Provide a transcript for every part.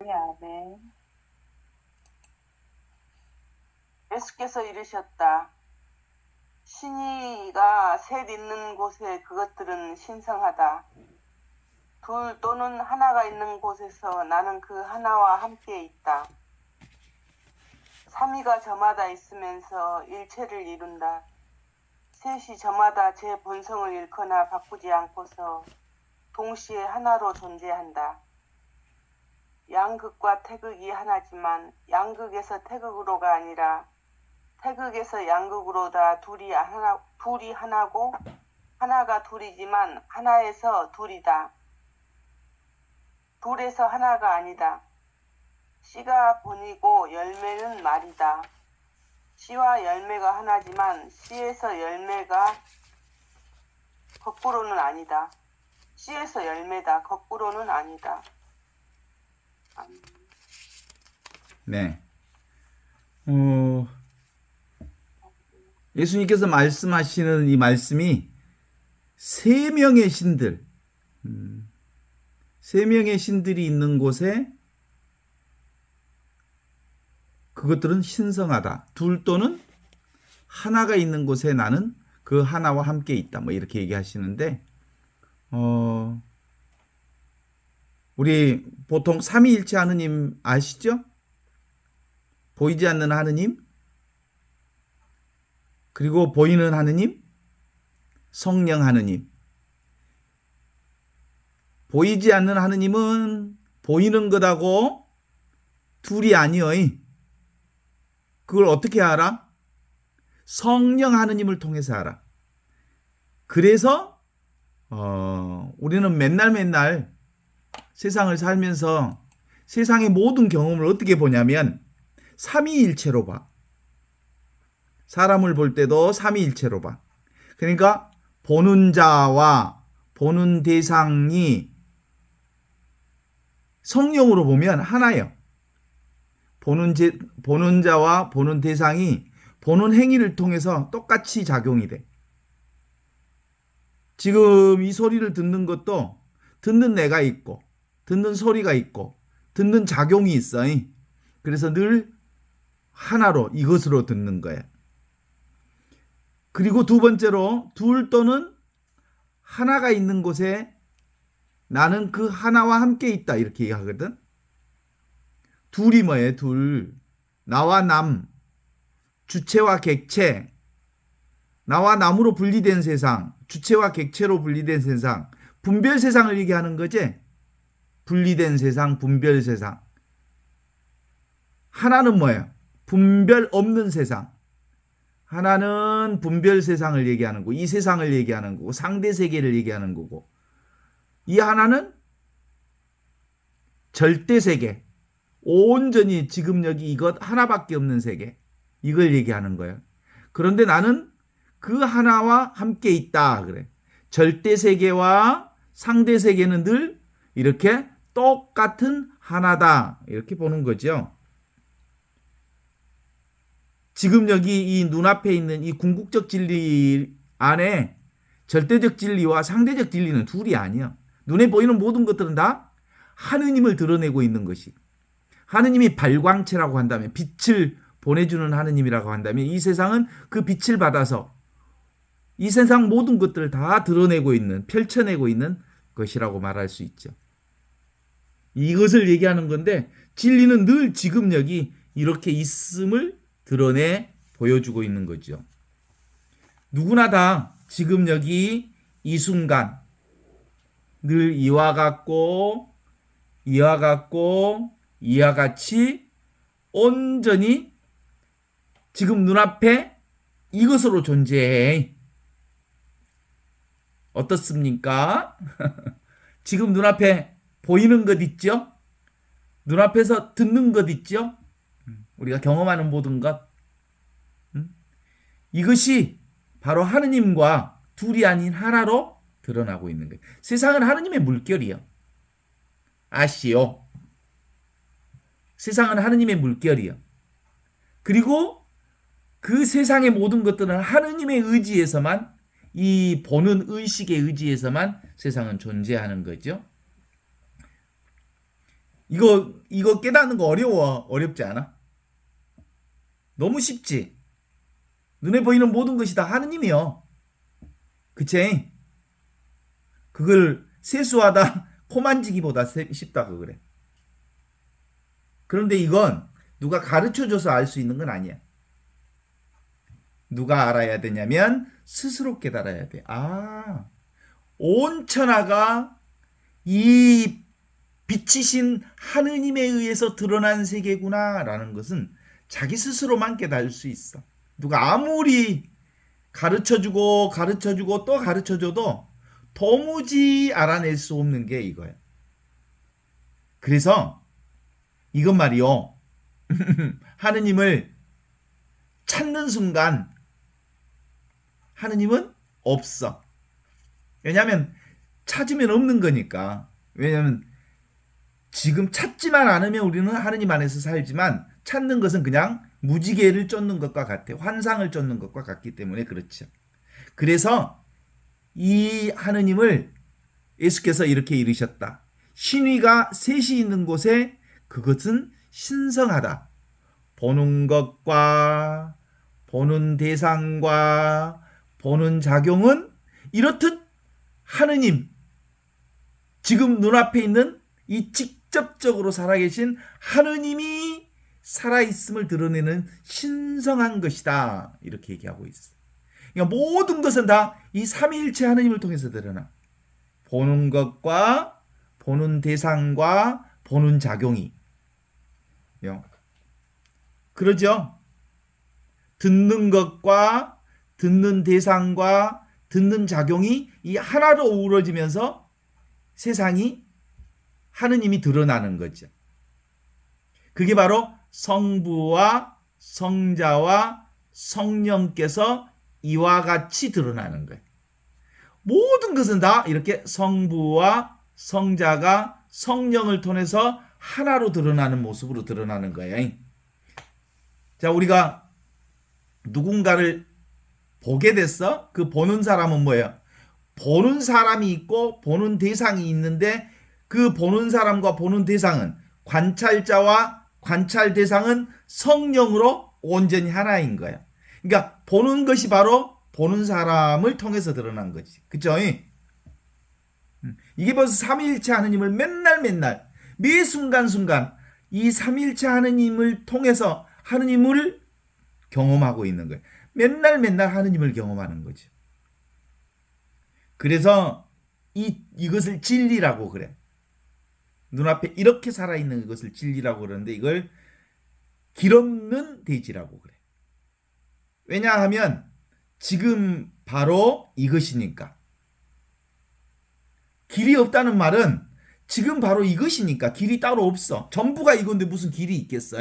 네, 아멘. 예수께서 이르셨다. 신이가 셋 있는 곳에 그것들은 신성하다. 둘 또는 하나가 있는 곳에서 나는 그 하나와 함께 있다. 삼위가 저마다 있으면서 일체를 이룬다. 셋이 저마다 제 본성을 잃거나 바꾸지 않고서 동시에 하나로 존재한다. 양극과 태극이 하나지만 양극에서 태극으로가 아니라 태극에서 양극으로다. 둘이 하나고 하나가 둘이지만 하나에서 둘이다. 둘에서 하나가 아니다. 씨가 본이고 열매는 말이다. 씨와 열매가 하나지만 씨에서 열매가 거꾸로는 아니다. 씨에서 열매다. 거꾸로는 아니다. 네. 예수님께서 말씀하시는 이 말씀이 세 명의 신들, 세 명의 신들이 있는 곳에 그것들은 신성하다. 둘 또는 하나가 있는 곳에 나는 그 하나와 함께 있다. 뭐 이렇게 얘기하시는데, 우리 보통 삼위일체 하느님 아시죠? 보이지 않는 하느님, 그리고 보이는 하느님, 성령 하느님. 보이지 않는 하느님은 보이는 것하고 둘이 아니여. 그걸 어떻게 알아? 성령 하느님을 통해서 알아. 그래서 우리는 맨날 세상을 살면서 세상의 모든 경험을 어떻게 보냐면 삼위일체로 봐. 사람을 볼 때도 삼위일체로 봐. 그러니까 보는 자와 보는 대상이 성령으로 보면 하나예요. 보는 자와 보는 대상이 보는 행위를 통해서 똑같이 작용이 돼. 지금 이 소리를 듣는 것도 듣는 내가 있고 듣는 소리가 있고 듣는 작용이 있어. 그래서 늘 하나로 이것으로 듣는 거야. 그리고 두 번째로 둘 또는 하나가 있는 곳에 나는 그 하나와 함께 있다 이렇게 얘기하거든. 둘이 뭐예요? 둘. 나와 남, 주체와 객체, 나와 남으로 분리된 세상, 주체와 객체로 분리된 세상, 분별 세상을 얘기하는 거지. 분리된 세상, 분별 세상. 하나는 뭐예요? 분별 없는 세상. 하나는 분별 세상을 얘기하는 거고, 이 세상을 얘기하는 거고, 상대 세계를 얘기하는 거고, 이 하나는 절대 세계, 온전히 지금 여기 이것 하나밖에 없는 세계, 이걸 얘기하는 거예요. 그런데 나는 그 하나와 함께 있다 그래. 절대 세계와 상대 세계는 늘 이렇게 똑같은 하나다 이렇게 보는 거죠. 지금 여기 이 눈앞에 있는 이 궁극적 진리 안에 절대적 진리와 상대적 진리는 둘이 아니야. 눈에 보이는 모든 것들은 다 하느님을 드러내고 있는 것이. 하느님이 발광체라고 한다면, 빛을 보내주는 하느님이라고 한다면, 이 세상은 그 빛을 받아서 이 세상 모든 것들을 다 드러내고 있는, 펼쳐내고 있는 것이라고 말할 수 있죠. 이것을 얘기하는 건데, 진리는 늘 지금 여기 이렇게 있음을 드러내 보여주고 있는 거죠. 누구나 다 지금 여기 이 순간 늘 이와 같고 이와 같이 온전히 지금 눈앞에 이것으로 존재해. 어떻습니까? 지금 눈앞에 보이는 것 있죠? 눈앞에서 듣는 것 있죠? 우리가 경험하는 모든 것. 이것이 바로 하느님과 둘이 아닌 하나로 드러나고 있는 거예요. 세상은 하느님의 물결이요. 아시오? 세상은 하느님의 물결이요. 그리고 그 세상의 모든 것들은 하느님의 의지에서만, 이 보는 의식의 의지에서만 세상은 존재하는 거죠. 이거 깨닫는 거 어려워? 어렵지 않아? 너무 쉽지? 눈에 보이는 모든 것이 다 하느님이요. 그치? 그걸 세수하다 코 만지기보다 쉽다고 그래. 그런데 이건 누가 가르쳐줘서 알 수 있는 건 아니야. 누가 알아야 되냐면 스스로 깨달아야 돼. 온 천하가 이 빛이신 하느님에 의해서 드러난 세계구나라는 것은 자기 스스로만 깨달을 수 있어. 누가 아무리 가르쳐주고 또 가르쳐줘도 도무지 알아낼 수 없는 게 이거야. 그래서 이건 말이요. 하느님을 찾는 순간 하느님은 없어. 왜냐하면 찾으면 없는 거니까. 왜냐하면 지금 찾지만 않으면 우리는 하느님 안에서 살지만 찾는 것은 그냥 무지개를 쫓는 것과 같아. 환상을 쫓는 것과 같기 때문에 그렇죠. 그래서 이 하느님을 예수께서 이렇게 이르셨다. 신위가 셋이 있는 곳에 그것은 신성하다. 보는 것과 보는 대상과 보는 작용은 이렇듯 하느님, 지금 눈앞에 있는 이 직접적으로 살아계신 하느님이 살아있음을 드러내는 신성한 것이다. 이렇게 얘기하고 있어. 그러니까 모든 것은 다 이 삼위일체 하느님을 통해서 드러나. 보는 것과 보는 대상과 보는 작용이. 그러죠? 듣는 것과 듣는 대상과 듣는 작용이 이 하나로 어우러지면서 세상이 하느님이 드러나는 거죠. 그게 바로 성부와 성자와 성령께서 이와 같이 드러나는 거예요. 모든 것은 다 이렇게 성부와 성자가 성령을 통해서 하나로 드러나는 모습으로 드러나는 거예요. 자, 우리가 누군가를 보게 됐어? 그 보는 사람은 뭐예요? 보는 사람이 있고 보는 대상이 있는데 그 보는 사람과 보는 대상은 관찰자와 관찰 대상은 성령으로 온전히 하나인 거예요. 그러니까 보는 것이 바로 보는 사람을 통해서 드러난 거지. 그쵸? 이게 벌써 삼위일체 하느님을 맨날 매 순간순간 이 삼위일체 하느님을 통해서 하느님을 경험하고 있는 거예요. 맨날 하느님을 경험하는 거죠. 그래서 이것을 진리라고 그래. 눈앞에 이렇게 살아있는 이것을 진리라고 그러는데 이걸 길없는 대지라고 그래. 왜냐하면 지금 바로 이것이니까. 길이 없다는 말은 지금 바로 이것이니까 길이 따로 없어. 전부가 이건데 무슨 길이 있겠어.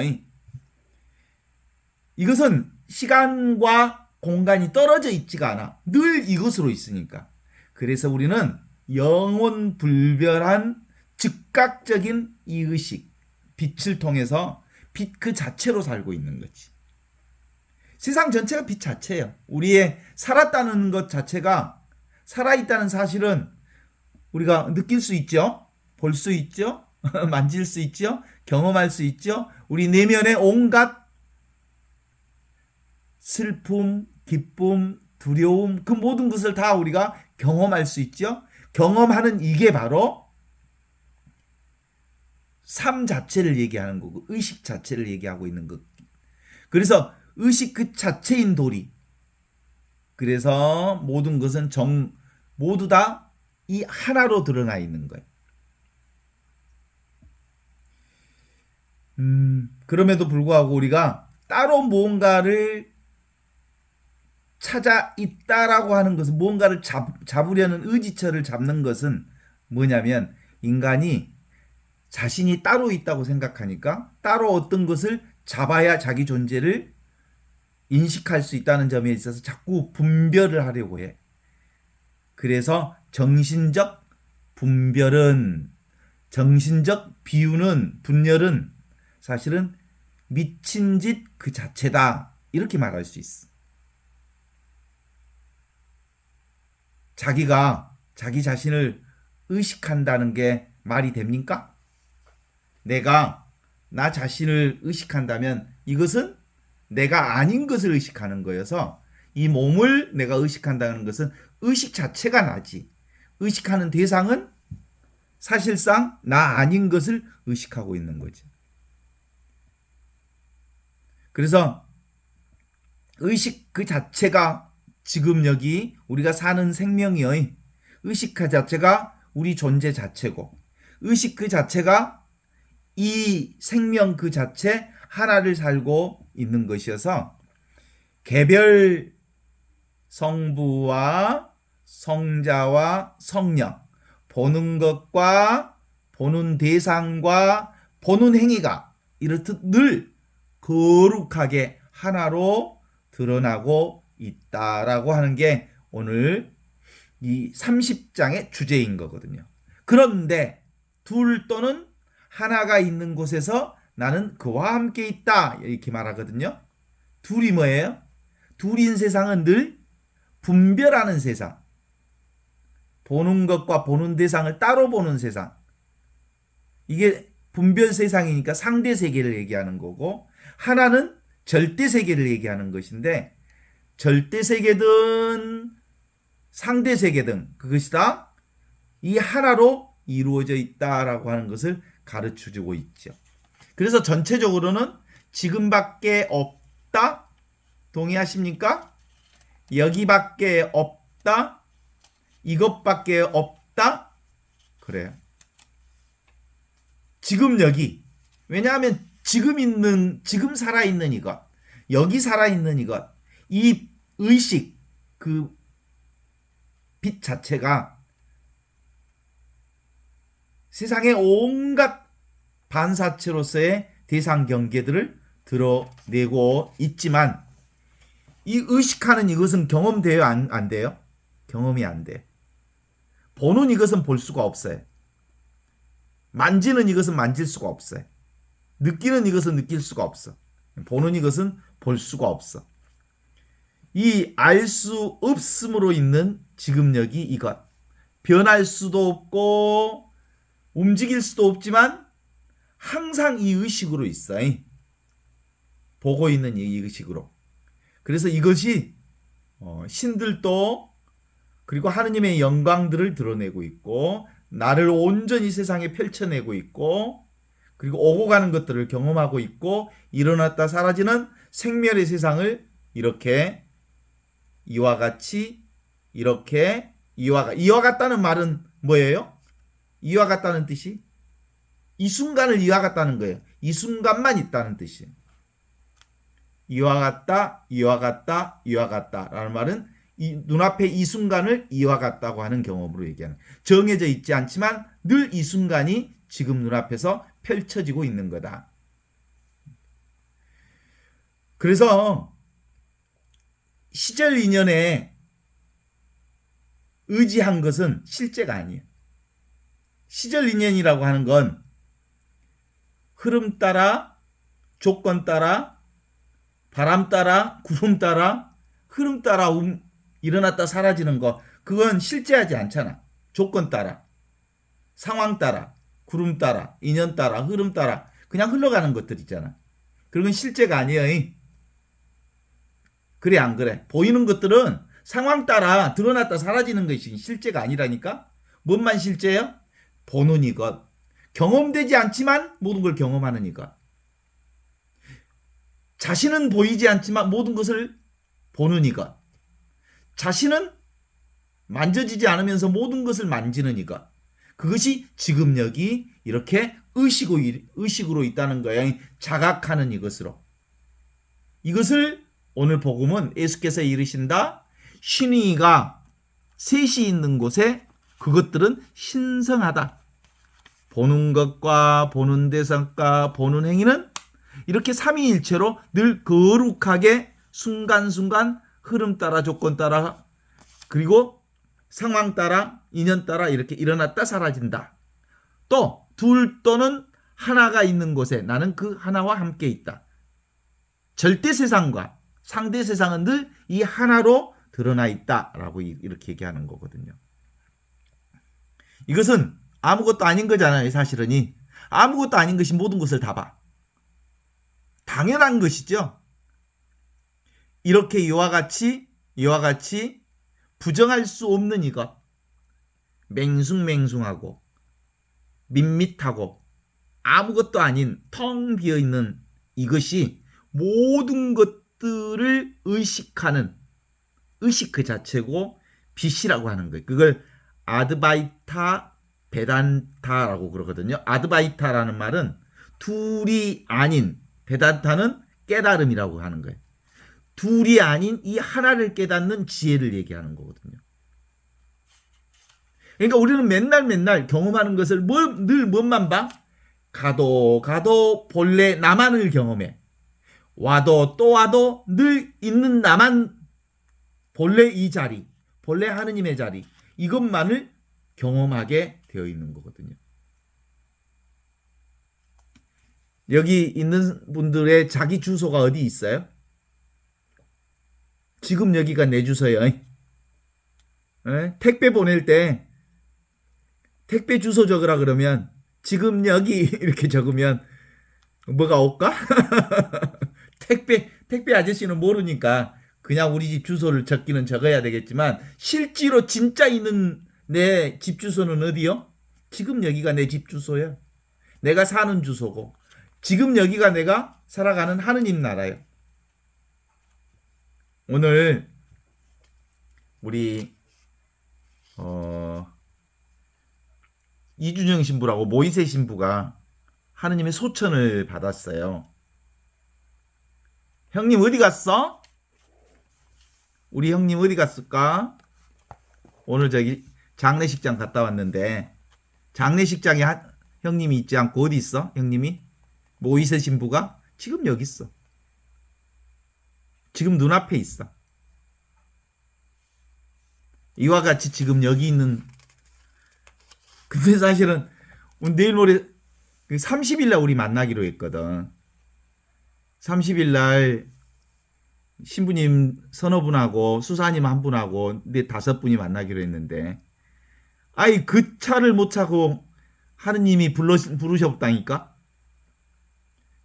이것은 시간과 공간이 떨어져 있지가 않아. 늘 이것으로 있으니까. 그래서 우리는 영원불별한 즉각적인 이 의식, 빛을 통해서 빛 그 자체로 살고 있는 거지. 세상 전체가 빛 자체예요. 우리의 살았다는 것 자체가 살아있다는 사실은 우리가 느낄 수 있죠. 볼 수 있죠. 만질 수 있죠. 경험할 수 있죠. 우리 내면의 온갖 슬픔, 기쁨, 두려움 그 모든 것을 다 우리가 경험할 수 있죠. 경험하는 이게 바로 삶 자체를 얘기하는 거고 의식 자체를 얘기하고 있는 것. 그래서 의식 그 자체인 도리. 그래서 모든 것은 모두 다 이 하나로 드러나 있는 거예요. 그럼에도 불구하고 우리가 따로 무언가를 찾아 있다라고 하는 것은 무언가를 잡으려는 의지처를 잡는 것은 뭐냐면 인간이 자신이 따로 있다고 생각하니까 따로 어떤 것을 잡아야 자기 존재를 인식할 수 있다는 점에 있어서 자꾸 분별을 하려고 해. 그래서 정신적 분별은 정신적 비유는 분열은 사실은 미친 짓 그 자체다. 이렇게 말할 수 있어. 자기가 자기 자신을 의식한다는 게 말이 됩니까? 내가 나 자신을 의식한다면 이것은 내가 아닌 것을 의식하는 거여서 이 몸을 내가 의식한다는 것은 의식 자체가 나지. 의식하는 대상은 사실상 나 아닌 것을 의식하고 있는 거지. 그래서 의식 그 자체가 지금 여기 우리가 사는 생명이의 의식 그 자체가 우리 존재 자체고 의식 그 자체가 이 생명 그 자체 하나를 살고 있는 것이어서 개별 성부와 성자와 성령 보는 것과 보는 대상과 보는 행위가 이렇듯 늘 거룩하게 하나로 드러나고 있다라고 하는 게 오늘 이 30장의 주제인 거거든요. 그런데 둘 또는 하나가 있는 곳에서 나는 그와 함께 있다 이렇게 말하거든요. 둘이 뭐예요? 둘인 세상은 늘 분별하는 세상. 보는 것과 보는 대상을 따로 보는 세상. 이게 분별 세상이니까 상대 세계를 얘기하는 거고 하나는 절대 세계를 얘기하는 것인데 절대 세계든 상대 세계든 그것이 다 이 하나로 이루어져 있다라고 하는 것을 가르쳐 주고 있죠. 그래서 전체적으로는 지금밖에 없다. 동의하십니까? 여기밖에 없다. 이것밖에 없다. 그래요. 지금 여기. 왜냐하면 지금 살아있는 이것, 여기 살아있는 이것, 이 의식, 그 빛 자체가 세상의 온갖 반사체로서의 대상 경계들을 드러내고 있지만 이 의식하는 이것은 경험돼요? 안 돼요? 경험이 안 돼. 보는 이것은 볼 수가 없어요. 만지는 이것은 만질 수가 없어요. 느끼는 이것은 느낄 수가 없어. 보는 이것은 볼 수가 없어. 이 알 수 없음으로 있는 지금 여기 이것. 변할 수도 없고 움직일 수도 없지만 항상 이 의식으로 있어. 보고 있는 이 의식으로. 그래서 이것이 신들도 그리고 하느님의 영광들을 드러내고 있고 나를 온전히 세상에 펼쳐내고 있고 그리고 오고 가는 것들을 경험하고 있고 일어났다 사라지는 생멸의 세상을 이렇게 이와 같이 이렇게 이와 같다는 말은 뭐예요? 이와 같다는 뜻이 이 순간을 이와 같다는 거예요. 이 순간만 있다는 뜻이에요. 이와 같다, 이와 같다, 이와 같다라는 말은 이 눈앞에 이 순간을 이와 같다고 하는 경험으로 얘기하는 정해져 있지 않지만 늘 이 순간이 지금 눈앞에서 펼쳐지고 있는 거다. 그래서 시절 인연에 의지한 것은 실제가 아니에요. 시절 인연이라고 하는 건 흐름 따라, 조건 따라, 바람 따라, 구름 따라, 흐름 따라 일어났다 사라지는 거 그건 실제하지 않잖아. 조건 따라, 상황 따라, 구름 따라, 인연 따라, 흐름 따라 그냥 흘러가는 것들 있잖아. 그건 실제가 아니에요. 그래 안 그래? 보이는 것들은 상황 따라 드러났다 사라지는 것이 실제가 아니라니까? 뭔만 실제예요? 보는 이것. 경험되지 않지만 모든 걸 경험하는 이것. 자신은 보이지 않지만 모든 것을 보는 이것. 자신은 만져지지 않으면서 모든 것을 만지는 이것. 그것이 지금 여기 이렇게 의식으로 있다는 거야. 자각하는 이것으로. 이것을 오늘 복음은 예수께서 이르신다. 신의가 셋이 있는 곳에 그것들은 신성하다. 보는 것과 보는 대상과 보는 행위는 이렇게 삼위일체로 늘 거룩하게 순간순간 흐름 따라 조건 따라 그리고 상황 따라 인연 따라 이렇게 일어났다 사라진다. 또 둘 또는 하나가 있는 곳에 나는 그 하나와 함께 있다. 절대 세상과 상대 세상은 늘 이 하나로 드러나 있다라고 이렇게 얘기하는 거거든요. 이것은 아무것도 아닌 거잖아요. 사실은 아무것도 아닌 것이 모든 것을 다 봐. 당연한 것이죠. 이렇게 이와 같이 부정할 수 없는 이것, 맹숭맹숭하고 밋밋하고 아무것도 아닌 텅 비어있는 이것이 모든 것들을 의식하는 의식 그 자체고 빛이라고 하는 거예요. 그걸 아드바이타 베단타라고 그러거든요. 아드바이타라는 말은 둘이 아닌, 베단타는 깨달음이라고 하는 거예요. 둘이 아닌 이 하나를 깨닫는 지혜를 얘기하는 거거든요. 그러니까 우리는 맨날 경험하는 것을 늘 뭔만 봐? 가도 본래 나만을 경험해. 와도 또 와도 늘 있는 나만, 본래 이 자리, 본래 하느님의 자리, 이것만을 경험하게 되어 있는 거거든요. 여기 있는 분들의 자기 주소가 어디 있어요? 지금 여기가 내 주소예요. 택배 보낼 때 택배 주소 적으라 그러면 지금 여기 이렇게 적으면 뭐가 올까? 택배 아저씨는 모르니까 그냥 우리 집 주소를 적기는 적어야 되겠지만 실제로 진짜 있는 내 집 주소는 어디요? 지금 여기가 내 집 주소야. 내가 사는 주소고 지금 여기가 내가 살아가는 하느님 나라예요. 오늘 우리 이준영 신부라고 모이세 신부가 하느님의 소천을 받았어요. 형님 어디 갔어? 우리 형님 어디 갔을까? 오늘 저기 장례식장 갔다 왔는데 장례식장에 형님이 있지 않고 어디 있어? 형님이? 모이세 신부가? 지금 여기 있어. 지금 눈앞에 있어. 이와 같이 지금 여기 있는. 근데 사실은 내일 모레 30일 날 우리 만나기로 했거든. 30일 날 신부님 서너 분하고 수사님 한 분하고 내 5분이 만나기로 했는데 아이 그 차를 못 차고 하느님이 부르셨다니까.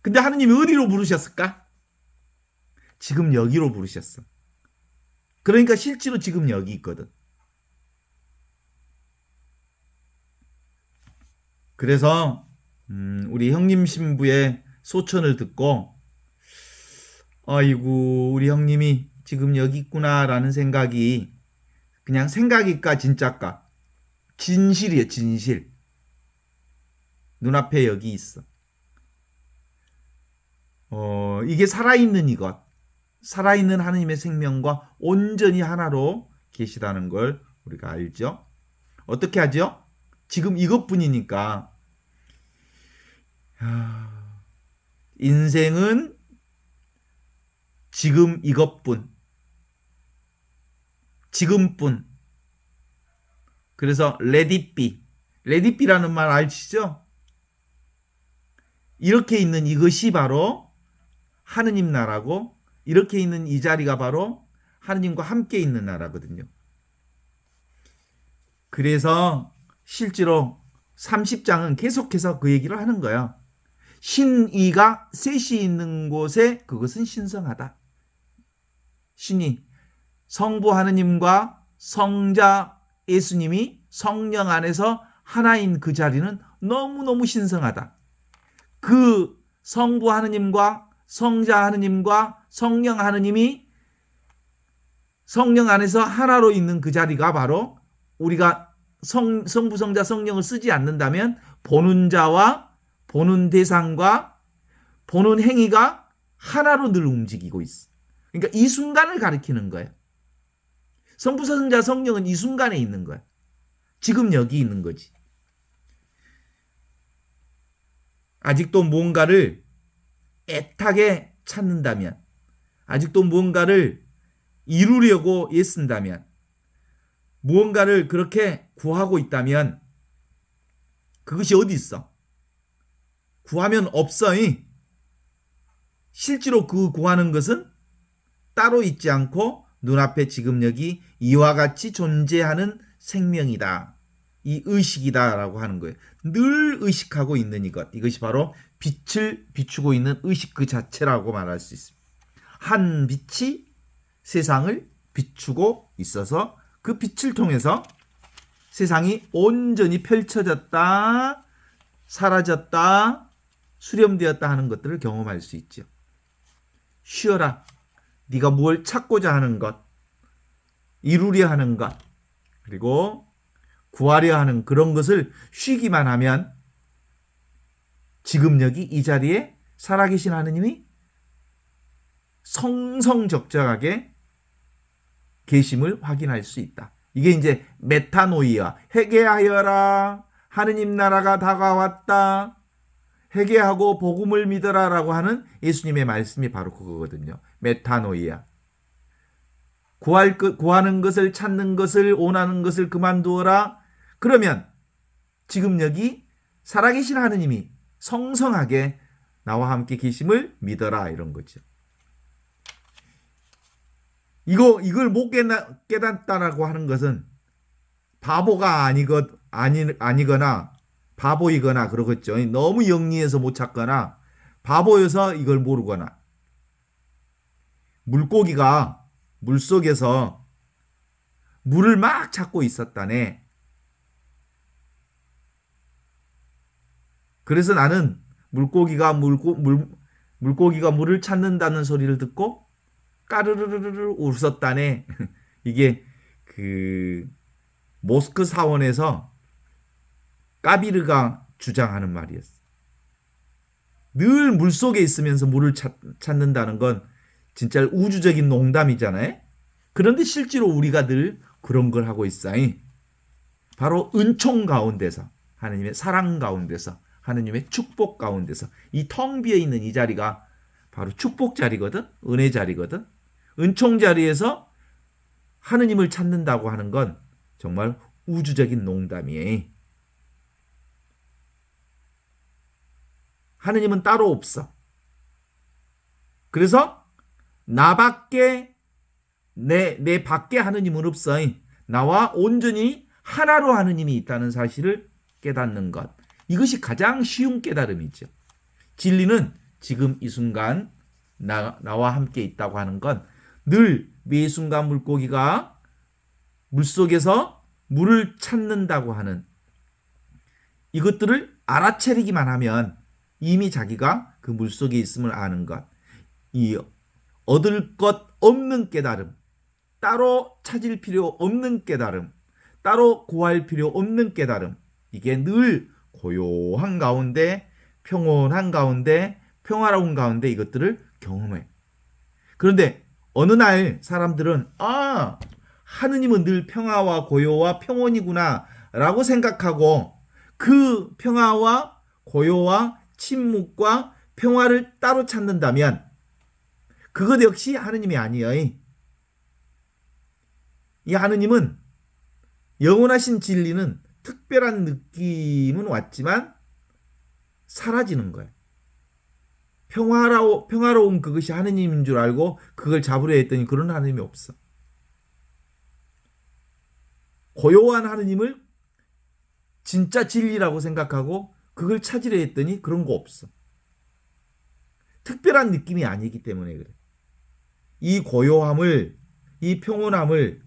근데 하느님이 어디로 부르셨을까? 지금 여기로 부르셨어. 그러니까 실제로 지금 여기 있거든. 그래서 우리 형님 신부의 소천을 듣고 아이고 우리 형님이 지금 여기 있구나라는 생각이 그냥 생각일까 진짜일까? 진실이에요. 진실. 눈앞에 여기 있어. 이게 살아있는 이것, 살아있는 하느님의 생명과 온전히 하나로 계시다는 걸 우리가 알죠. 어떻게 하죠? 지금 이것뿐이니까. 인생은 지금 이것뿐, 지금뿐. 그래서 let it be, let it be라는 말 아시죠? 이렇게 있는 이것이 바로 하느님 나라고, 이렇게 있는 이 자리가 바로 하느님과 함께 있는 나라거든요. 그래서 실제로 30장은 계속해서 그 얘기를 하는 거예요. 신이가 셋이 있는 곳에 그것은 신성하다. 신이 성부 하느님과 성자 예수님이 성령 안에서 하나인 그 자리는 너무너무 신성하다. 그 성부 하느님과 성자 하느님과 성령 하느님이 성령 안에서 하나로 있는 그 자리가 바로 우리가 성부 성자 성령을 쓰지 않는다면 보는 자와 보는 대상과 보는 행위가 하나로 늘 움직이고 있어. 그러니까 이 순간을 가리키는 거예요. 성부 성자 성령은 이 순간에 있는 거야. 지금 여기 있는 거지. 아직도 무언가를 애타게 찾는다면, 아직도 무언가를 이루려고 애쓴다면, 무언가를 그렇게 구하고 있다면 그것이 어디 있어? 구하면 없어. 실제로 그 구하는 것은 따로 있지 않고 눈앞에 지금 여기 이와 같이 존재하는 생명이다. 이 의식이다라고 하는 거예요. 늘 의식하고 있는 이것이 바로 빛을 비추고 있는 의식 그 자체라고 말할 수 있습니다. 한 빛이 세상을 비추고 있어서 그 빛을 통해서 세상이 온전히 펼쳐졌다, 사라졌다, 수렴되었다 하는 것들을 경험할 수 있죠. 쉬어라. 네가 무엇을 찾고자 하는 것, 이루려 하는 것, 그리고 구하려 하는 그런 것을 쉬기만 하면 지금 여기 이 자리에 살아계신 하느님이 성성적적하게 계심을 확인할 수 있다. 이게 이제 메타노이아, 회개하여라, 하느님 나라가 다가왔다, 회개하고 복음을 믿어라라고 하는 예수님의 말씀이 바로 그거거든요. 메타노이아. 구하는 것을, 찾는 것을, 원하는 것을 그만두어라. 그러면 지금 여기 살아계신 하느님이 성성하게 나와 함께 계심을 믿어라, 이런 거죠. 이걸 못 깨닫다라고 하는 것은 바보가 아니거나 바보이거나 그러겠죠. 너무 영리해서 못 찾거나 바보여서 이걸 모르거나. 물고기가 물속에서 물을 막 찾고 있었다네. 그래서 나는 물고기가 물을 찾는다는 소리를 듣고 까르르르르 웃었다네. 이게 그 모스크 사원에서 까비르가 주장하는 말이었어. 늘 물속에 있으면서 물을 찾는다는 건 진짜 우주적인 농담이잖아요. 그런데 실제로 우리가 늘 그런 걸 하고 있어요. 바로 은총 가운데서, 하느님의 사랑 가운데서, 하느님의 축복 가운데서 이 텅 비어 있는 이 자리가 바로 축복 자리거든, 은혜 자리거든. 은총 자리에서 하느님을 찾는다고 하는 건 정말 우주적인 농담이에요. 하느님은 따로 없어. 그래서 나밖에 내 밖에 하느님은 없어. 나와 온전히 하나로 하느님이 있다는 사실을 깨닫는 것. 이것이 가장 쉬운 깨달음이죠. 진리는 지금 이 순간 나와 함께 있다고 하는 건 늘 매 순간 물고기가 물속에서 물을 찾는다고 하는 이것들을 알아차리기만 하면 이미 자기가 그 물속에 있음을 아는 것. 이 얻을 것 없는 깨달음, 따로 찾을 필요 없는 깨달음, 따로 구할 필요 없는 깨달음. 이게 늘 고요한 가운데, 평온한 가운데, 평화로운 가운데 이것들을 경험해. 그런데 어느 날 사람들은 하느님은 늘 평화와 고요와 평온이구나 라고 생각하고 그 평화와 고요와 침묵과 평화를 따로 찾는다면 그것 역시 하느님이 아니에요. 이 하느님은 영원하신 진리는 특별한 느낌은 왔지만 사라지는 거예요. 평화로운 그것이 하느님인 줄 알고 그걸 잡으려 했더니 그런 하느님이 없어. 고요한 하느님을 진짜 진리라고 생각하고 그걸 찾으려 했더니 그런 거 없어. 특별한 느낌이 아니기 때문에 그래. 이 고요함을, 이 평온함을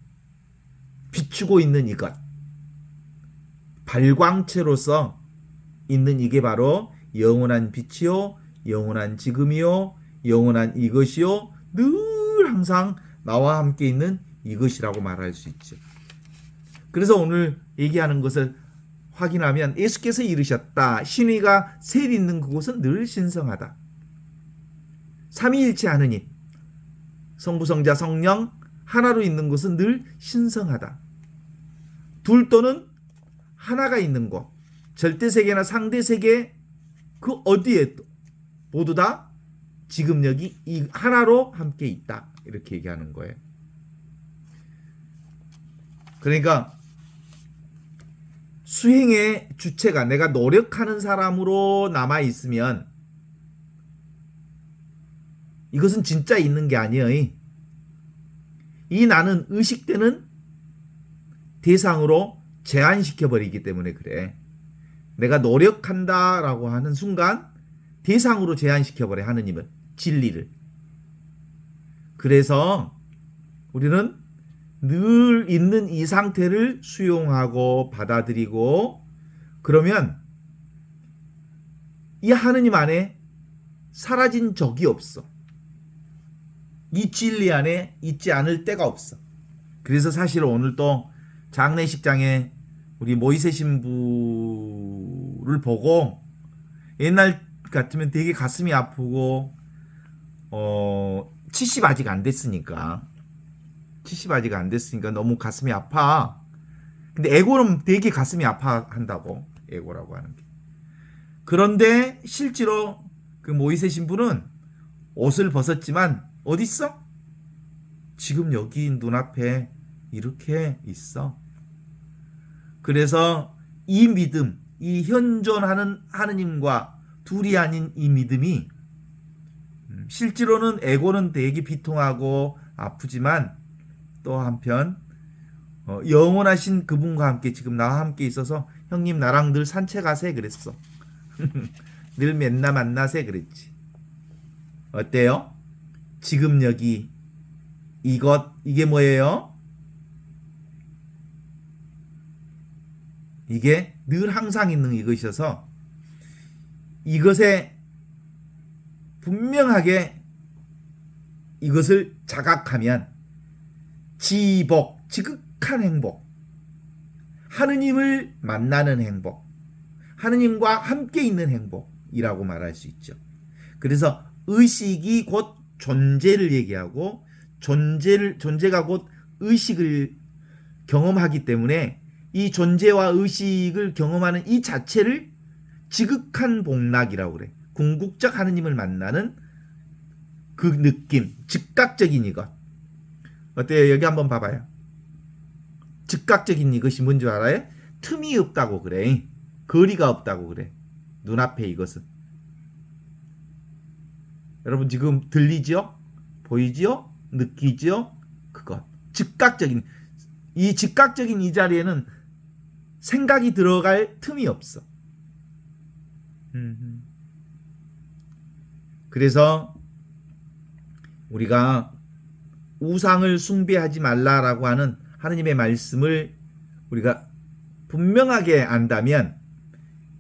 비추고 있는 이것, 발광체로서 있는 이게 바로 영원한 빛이요, 영원한 지금이요, 영원한 이것이요, 늘 항상 나와 함께 있는 이것이라고 말할 수 있죠. 그래서 오늘 얘기하는 것을 확인하면 예수께서 이르셨다. 신의가 셋 있는 그곳은 늘 신성하다. 삼위일체 하느님, 성부, 성자, 성령 하나로 있는 곳은 늘 신성하다. 둘 또는 하나가 있는 곳, 절대세계나 상대세계 그 어디에 모두 다 지금 여기 이 하나로 함께 있다. 이렇게 얘기하는 거예요. 그러니까 수행의 주체가 내가 노력하는 사람으로 남아 있으면 이것은 진짜 있는 게 아니에요. 이 나는 의식되는 대상으로 제한시켜 버리기 때문에 그래. 내가 노력한다라고 하는 순간 대상으로 제한시켜 버려, 하느님은 진리를. 그래서 우리는 늘 있는 이 상태를 수용하고 받아들이고, 그러면 이 하느님 안에 사라진 적이 없어. 이 진리 안에 있지 않을 때가 없어. 그래서 사실 오늘 또 장례식장에 우리 모이세 신부를 보고 옛날 같으면 되게 가슴이 아프고 70 아직 안 됐으니까 70 아직 안 됐으니까 너무 가슴이 아파. 근데 에고는 되게 가슴이 아파한다고, 에고라고 하는 게. 그런데 실제로 그 모이세 신부는 옷을 벗었지만 어디 있어? 지금 여기 눈앞에 이렇게 있어. 그래서 이 믿음, 이 현존하는 하느님과 둘이 아닌 이 믿음이 실제로는 에고는 되게 비통하고 아프지만 또 한편 영원하신 그분과 함께 지금 나와 함께 있어서 형님 나랑 늘 산책하세 그랬어. 늘 맨날 만나세 그랬지. 어때요? 지금 여기 이게 뭐예요? 이게 늘 항상 있는 이것이어서 이것에 분명하게 이것을 자각하면 지극한 행복, 하느님을 만나는 행복, 하느님과 함께 있는 행복이라고 말할 수 있죠. 그래서 의식이 곧 존재를 얘기하고 존재가 곧 의식을 경험하기 때문에 이 존재와 의식을 경험하는 이 자체를 지극한 복락이라고 그래. 궁극적 하느님을 만나는 그 느낌, 즉각적인 이것. 어때요? 여기 한번 봐봐요. 즉각적인 이것이 뭔지 알아요? 틈이 없다고 그래. 거리가 없다고 그래. 눈앞에 이것은. 여러분 지금 들리죠? 보이죠? 느끼죠? 그것. 즉각적인 이 자리에는 생각이 들어갈 틈이 없어. 그래서 우리가 우상을 숭배하지 말라라고 하는 하느님의 말씀을 우리가 분명하게 안다면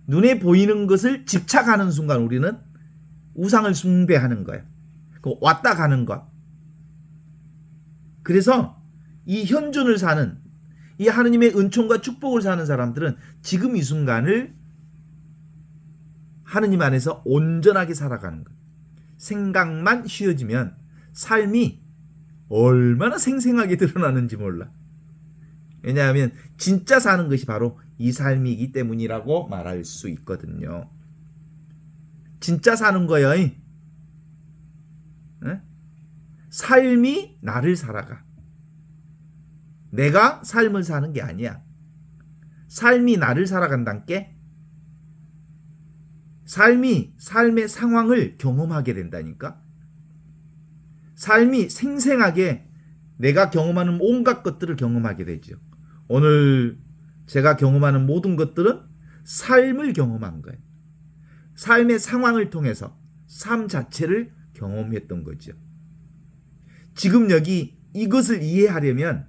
눈에 보이는 것을 집착하는 순간 우리는 우상을 숭배하는 거예요. 왔다 가는 것. 그래서 이 현존을 사는 이 하느님의 은총과 축복을 사는 사람들은 지금 이 순간을 하느님 안에서 온전하게 살아가는 거예요. 생각만 쉬어지면 삶이 얼마나 생생하게 드러나는지 몰라. 왜냐하면 진짜 사는 것이 바로 이 삶이기 때문이라고 말할 수 있거든요. 진짜 사는 거예요. 에? 삶이 나를 살아가. 내가 삶을 사는 게 아니야. 삶이 나를 살아간다니까. 삶의 상황을 경험하게 된다니까. 삶이 생생하게 내가 경험하는 온갖 것들을 경험하게 되죠. 오늘 제가 경험하는 모든 것들은 삶을 경험한 거예요. 삶의 상황을 통해서 삶 자체를 경험했던 거죠. 지금 여기 이것을 이해하려면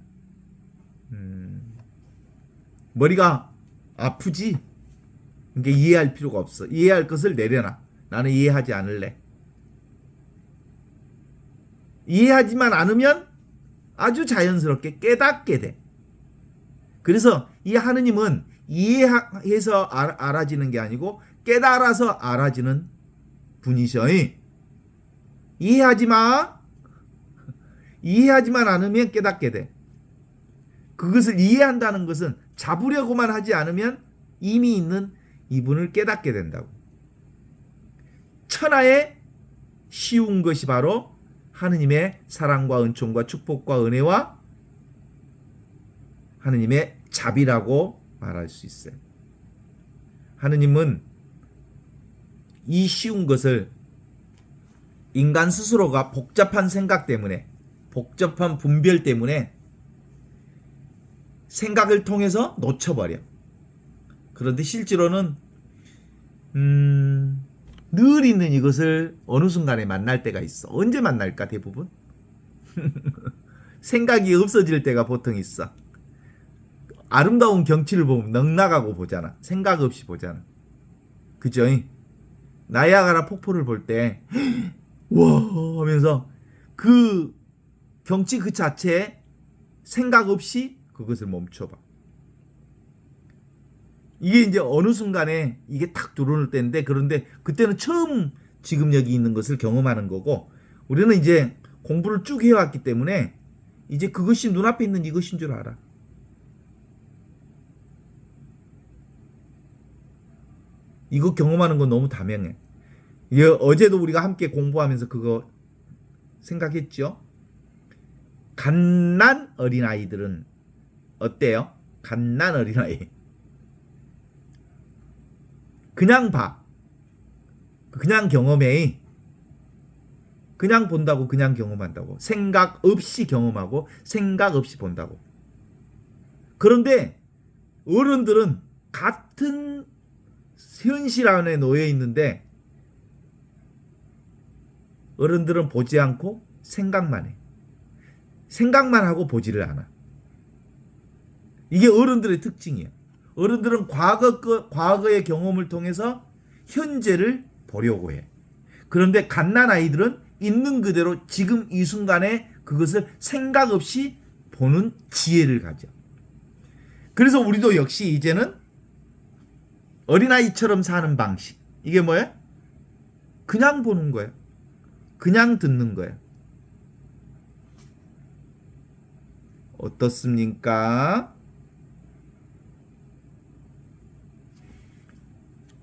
머리가 아프지? 그러니까 이해할 필요가 없어. 이해할 것을 내려놔. 나는 이해하지 않을래. 이해하지만 않으면 아주 자연스럽게 깨닫게 돼. 그래서 이 하느님은 이해해서 알아지는 게 아니고 깨달아서 알아지는 분이셔. 이해하지 마. 이해하지만 않으면 깨닫게 돼. 그것을 이해한다는 것은 잡으려고만 하지 않으면 이미 있는 이분을 깨닫게 된다고. 천하에 쉬운 것이 바로 하느님의 사랑과 은총과 축복과 은혜와 하느님의 자비라고 말할 수 있어요. 하느님은 이 쉬운 것을 인간 스스로가 복잡한 생각 때문에, 복잡한 분별 때문에 생각을 통해서 놓쳐버려. 그런데 실제로는 늘 있는 이것을 어느 순간에 만날 때가 있어. 언제 만날까 대부분? 생각이 없어질 때가 보통 있어. 아름다운 경치를 보면 넉나가고 보잖아. 생각 없이 보잖아. 그죠? 나이아가라 폭포를 볼 때 와 하면서 그 경치 그 자체에 생각 없이 그것을 멈춰봐. 이게 이제 어느 순간에 이게 탁 들어올 때인데, 그런데 그때는 처음 지금 여기 있는 것을 경험하는 거고, 우리는 이제 공부를 쭉 해왔기 때문에 이제 그것이 눈앞에 있는 이것인 줄 알아. 이거 경험하는 건 너무 다명해. 어제도 우리가 함께 공부하면서 그거 생각했죠? 갓난 어린아이들은 어때요? 갓난 어린아이. 그냥 봐. 그냥 경험해. 그냥 본다고, 그냥 경험한다고. 생각 없이 경험하고 생각 없이 본다고. 그런데 어른들은 같은 현실 안에 놓여 있는데 어른들은 보지 않고 생각만 해. 생각만 하고 보지를 않아. 이게 어른들의 특징이야. 어른들은 과거의 경험을 통해서 현재를 보려고 해. 그런데 갓난아이들은 있는 그대로 지금 이 순간에 그것을 생각 없이 보는 지혜를 가져. 그래서 우리도 역시 이제는 어린아이처럼 사는 방식. 이게 뭐야? 그냥 보는 거야. 그냥 듣는 거야. 어떻습니까?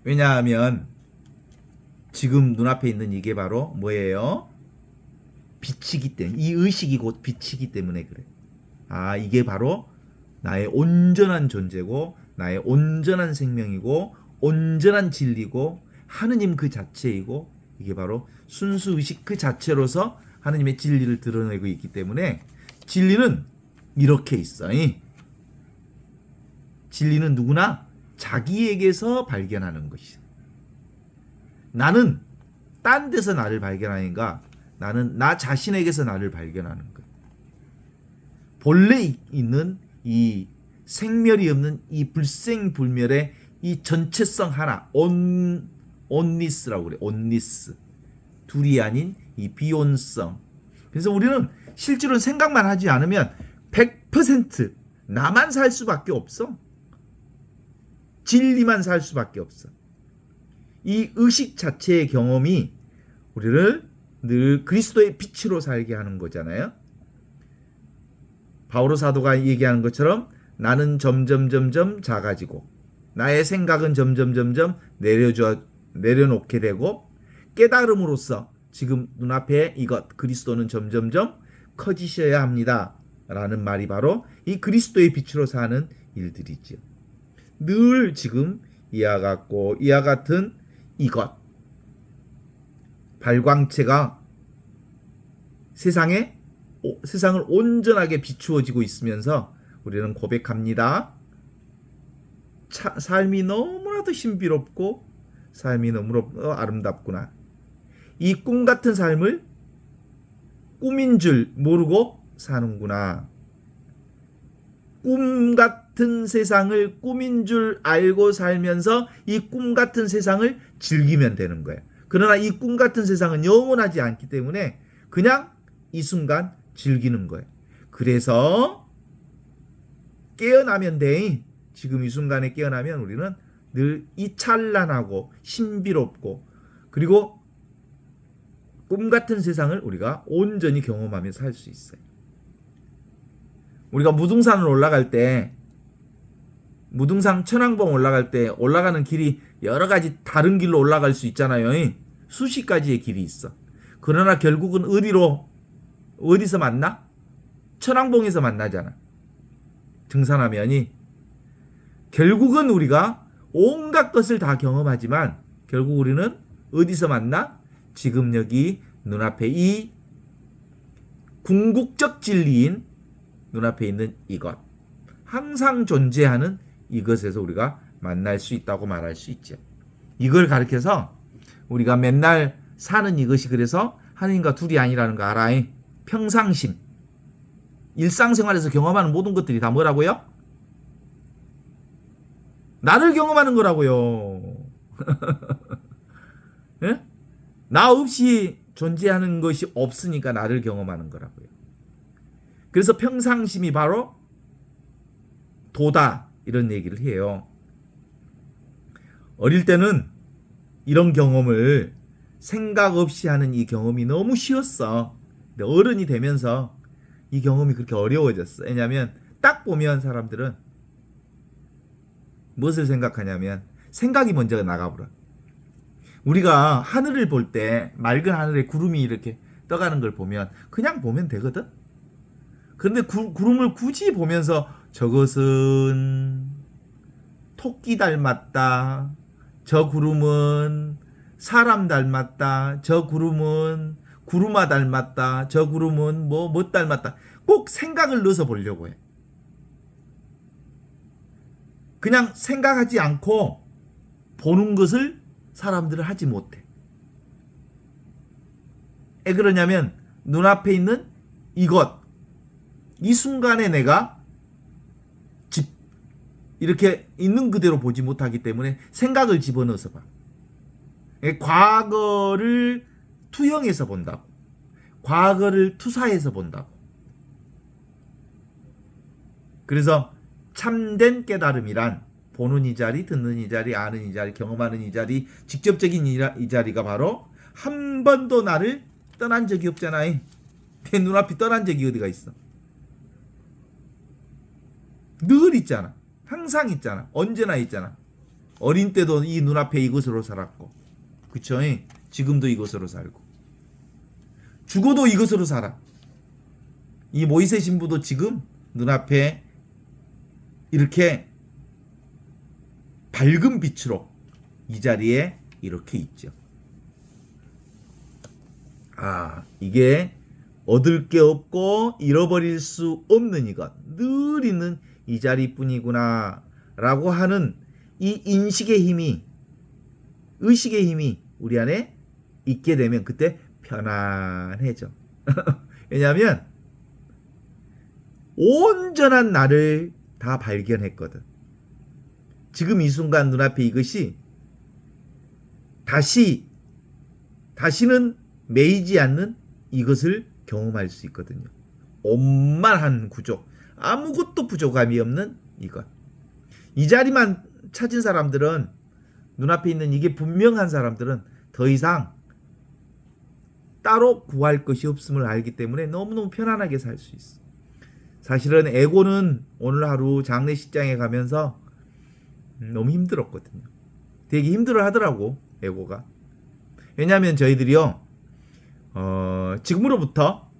왜냐하면 지금 눈앞에 있는 이게 바로 뭐예요? 빛이기 때문에, 이 의식이 곧 빛이기 때문에 그래. 아, 이게 바로 나의 온전한 존재고 나의 온전한 생명이고 온전한 진리고 하느님 그 자체이고, 이게 바로 순수 의식 그 자체로서 하느님의 진리를 드러내고 있기 때문에 진리는 이렇게 있어. 진리는 누구나 자기에게서 발견하는 것이야. 나는 딴 데서 나를 발견하는가? 나는 나 자신에게서 나를 발견하는 거야. 본래 있는 이 생멸이 없는 이 불생불멸의 이 전체성 하나, 온니스라고 그래. 온니스. 둘이 아닌 이 비온성. 그래서 우리는 실제로는 생각만 하지 않으면 100% 나만 살 수밖에 없어. 진리만 살 수밖에 없어. 이 의식 자체의 경험이 우리를 늘 그리스도의 빛으로 살게 하는 거잖아요. 바오로 사도가 얘기하는 것처럼 나는 점점 작아지고 나의 생각은 점점 내려놓게 되고 깨달음으로써 지금 눈앞에 이것 그리스도는 점점 커지셔야 합니다. 라는 말이 바로 이 그리스도의 빛으로 사는 일들이죠. 늘 지금 이와 같은 이것 발광체가 세상을 온전하게 비추어지고 있으면서 우리는 고백합니다. 삶이 너무나도 신비롭고 삶이 너무나도 아름답구나. 이 꿈 같은 삶을 꿈인 줄 모르고 사는구나. 꿈 같은 세상을 꿈인 줄 알고 살면서 이 꿈 같은 세상을 즐기면 되는 거예요. 그러나 이 꿈 같은 세상은 영원하지 않기 때문에 그냥 이 순간 즐기는 거예요. 그래서 깨어나면 돼. 지금 이 순간에 깨어나면 우리는 늘 이 찬란하고 신비롭고 그리고 꿈 같은 세상을 우리가 온전히 경험하며 살 수 있어요. 우리가 무등산을 올라갈 때, 무등산 천왕봉 올라갈 때 올라가는 길이 여러 가지 다른 길로 올라갈 수 있잖아요. 수십 가지의 길이 있어. 그러나 결국은 어디서 만나? 천왕봉에서 만나잖아. 등산하면이. 결국은 우리가 온갖 것을 다 경험하지만 결국 우리는 어디서 만나? 지금 여기 눈앞에 이 궁극적 진리인 눈앞에 있는 이것 항상 존재하는 이것에서 우리가 만날 수 있다고 말할 수 있죠. 이걸 가르쳐서 우리가 맨날 사는 이것이 그래서 하느님과 둘이 아니라는 거 알아? 평상심. 일상생활에서 경험하는 모든 것들이 다 뭐라고요? 나를 경험하는 거라고요. 예? 나 없이 존재하는 것이 없으니까 나를 경험하는 거라고요. 그래서 평상심이 바로 도다 이런 얘기를 해요. 어릴 때는 이런 경험을 생각 없이 하는 이 경험이 너무 쉬웠어. 근데 어른이 되면서 이 경험이 그렇게 어려워졌어. 왜냐하면 딱 보면 사람들은 무엇을 생각하냐면 생각이 먼저 나가버려. 우리가 하늘을 볼 때 맑은 하늘에 구름이 이렇게 떠가는 걸 보면 그냥 보면 되거든. 그런데 구름을 굳이 보면서 저것은 토끼 닮았다. 저 구름은 사람 닮았다. 저 구름은 구루마 닮았다. 저 구름은 뭐 닮았다. 꼭 생각을 넣어서 보려고 해. 그냥 생각하지 않고 보는 것을 사람들은 하지 못해. 왜 그러냐면 눈앞에 있는 이것, 이 순간에 내가 이렇게 있는 그대로 보지 못하기 때문에 생각을 집어넣어서 봐. 과거를 투영해서 본다고. 과거를 투사해서 본다고. 그래서 참된 깨달음이란 보는 이 자리, 듣는 이 자리, 아는 이 자리, 경험하는 이 자리, 직접적인 이 자리가 바로 한 번도 나를 떠난 적이 없잖아. 내 눈앞이 떠난 적이 어디가 있어. 늘 있잖아. 항상 있잖아. 언제나 있잖아. 어린 때도 이 눈앞에 이것으로 살았고, 그쵸? 지금도 이것으로 살고, 죽어도 이것으로 살아. 이 모이세 신부도 지금 눈앞에 이렇게 밝은 빛으로 이 자리에 이렇게 있죠. 이게 얻을 게 없고 잃어버릴 수 없는 이것, 늘 있는 이 자리뿐이구나 라고 하는 이 인식의 힘이, 의식의 힘이 우리 안에 있게 되면 그때 편안해져. 왜냐하면 온전한 나를 다 발견했거든. 지금 이 순간 눈앞에 이것이 다시는 매이지 않는 이것을 경험할 수 있거든요. 온만한 구조, 아무것도 부족함이 없는 이것. 이 자리만 찾은 사람들은, 눈앞에 있는 이게 분명한 사람들은 더 이상 따로 구할 것이 없음을 알기 때문에 너무너무 편안하게 살 수 있어. 사실은 에고는 오늘 하루 장례식장에 가면서 너무 힘들었거든요. 되게 힘들어 하더라고, 에고가. 왜냐하면 저희들이요, 지금으로부터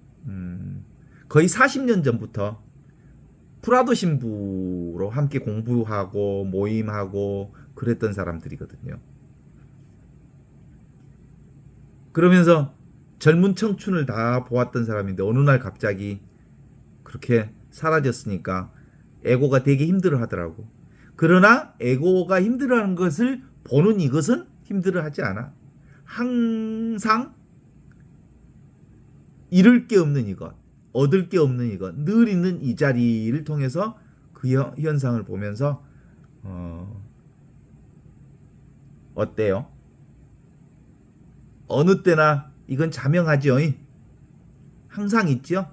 거의 40년 전부터 프라도 신부로 함께 공부하고 모임하고 그랬던 사람들이거든요. 그러면서 젊은 청춘을 다 보았던 사람인데 어느 날 갑자기 그렇게 사라졌으니까 에고가 되게 힘들어 하더라고. 그러나 에고가 힘들어하는 것을 보는 이것은 힘들어하지 않아. 항상 잃을 게 없는 이것, 얻을 게 없는 이것, 늘 있는 이 자리를 통해서 그 현상을 보면서 어때요? 어느 때나 이건 자명하죠. 항상 있죠.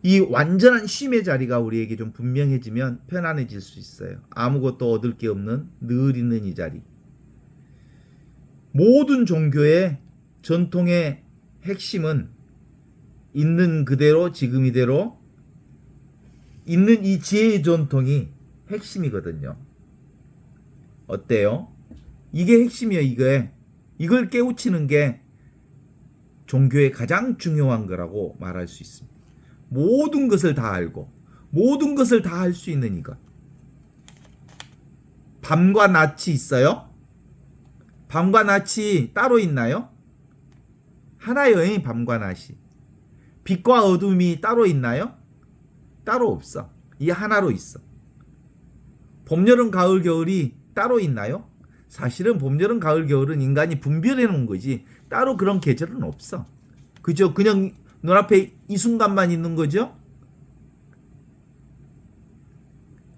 이 완전한 쉼의 자리가 우리에게 좀 분명해지면 편안해질 수 있어요. 아무것도 얻을 게 없는 늘 있는 이 자리. 모든 종교의 전통의 핵심은 있는 그대로 지금 이대로 있는 이 지혜의 전통이 핵심이거든요. 어때요? 이게 핵심이에요. 이걸 깨우치는 게 종교의 가장 중요한 거라고 말할 수 있습니다. 모든 것을 다 알고 모든 것을 다 할 수 있는 이것. 밤과 낮이 있어요? 밤과 낮이 따로 있나요? 하나예요. 밤과 낮이. 빛과 어둠이 따로 있나요? 따로 없어. 이 하나로 있어. 봄, 여름, 가을, 겨울이 따로 있나요? 사실은 봄, 여름, 가을, 겨울은 인간이 분별해 놓은 거지 따로 그런 계절은 없어. 그죠? 그냥 눈앞에 이 순간만 있는 거죠?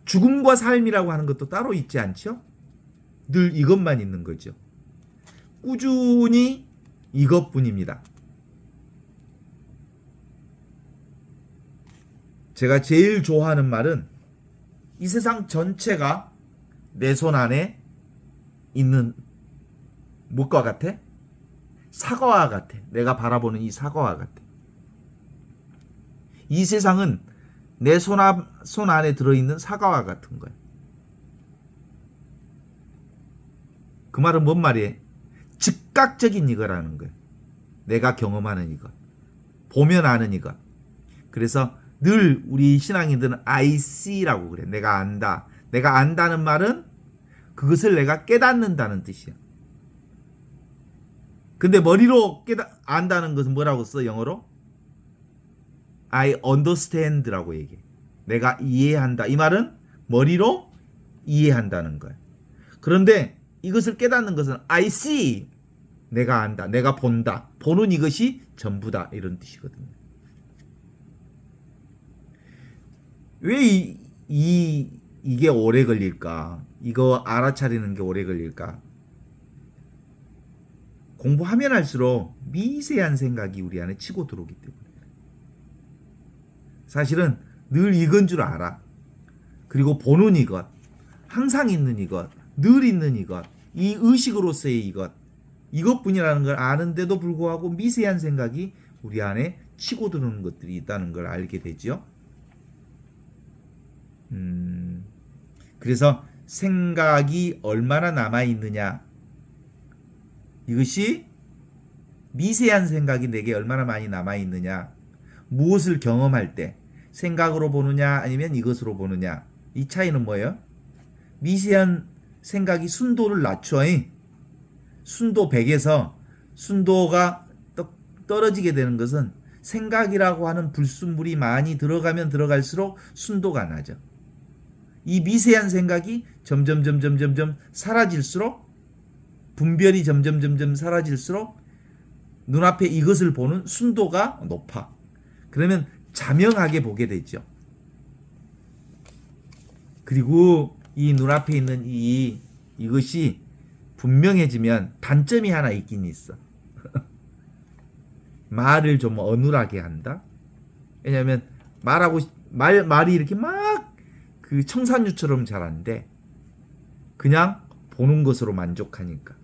죽음과 삶이라고 하는 것도 따로 있지 않죠? 늘 이것만 있는 거죠. 꾸준히 이것뿐입니다. 제가 제일 좋아하는 말은 이 세상 전체가 내 손 안에 있는 무엇과 같아? 사과와 같아. 내가 바라보는 이 사과와 같아. 이 세상은 내 손 안에 들어있는 사과와 같은 거야. 그 말은 뭔 말이에요? 즉각적인 이거라는 거예요. 내가 경험하는 이것. 보면 아는 이것. 그래서 늘 우리 신앙인들은 I see라고 그래. 내가 안다. 내가 안다는 말은 그것을 내가 깨닫는다는 뜻이야. 근데 머리로 안다는 것은 뭐라고 써 영어로? I understand라고 얘기해. 내가 이해한다. 이 말은 머리로 이해한다는 거야. 그런데 이것을 깨닫는 것은 I see. 내가 안다. 내가 본다. 보는 이것이 전부다. 이런 뜻이거든요. 왜 이게 오래 걸릴까? 이거 알아차리는 게 오래 걸릴까? 공부하면 할수록 미세한 생각이 우리 안에 치고 들어오기 때문에. 사실은 늘 이건 줄 알아. 그리고 보는 이것, 항상 있는 이것, 늘 있는 이것, 이 의식으로서의 이것뿐이라는 걸 아는데도 불구하고 미세한 생각이 우리 안에 치고 들어오는 것들이 있다는 걸 알게 되죠. 그래서 생각이 얼마나 남아있느냐, 이것이 미세한 생각이 내게 얼마나 많이 남아있느냐, 무엇을 경험할 때 생각으로 보느냐 아니면 이것으로 보느냐, 이 차이는 뭐예요? 미세한 생각이 순도를 낮춰. 순도 100에서 순도가 떨어지게 되는 것은 생각이라고 하는 불순물이 많이 들어가면 들어갈수록 순도가 낮아. 이 미세한 생각이 점점 사라질수록, 분별이 점점 사라질수록 눈앞에 이것을 보는 순도가 높아. 그러면 자명하게 보게 되죠. 그리고 이 눈앞에 있는 이것이 분명해지면 단점이 하나 있긴 있어. 말을 좀 어눌하게 한다. 왜냐하면 말이 이렇게 막 그 청산유처럼 잘 안 돼. 그냥 보는 것으로 만족하니까.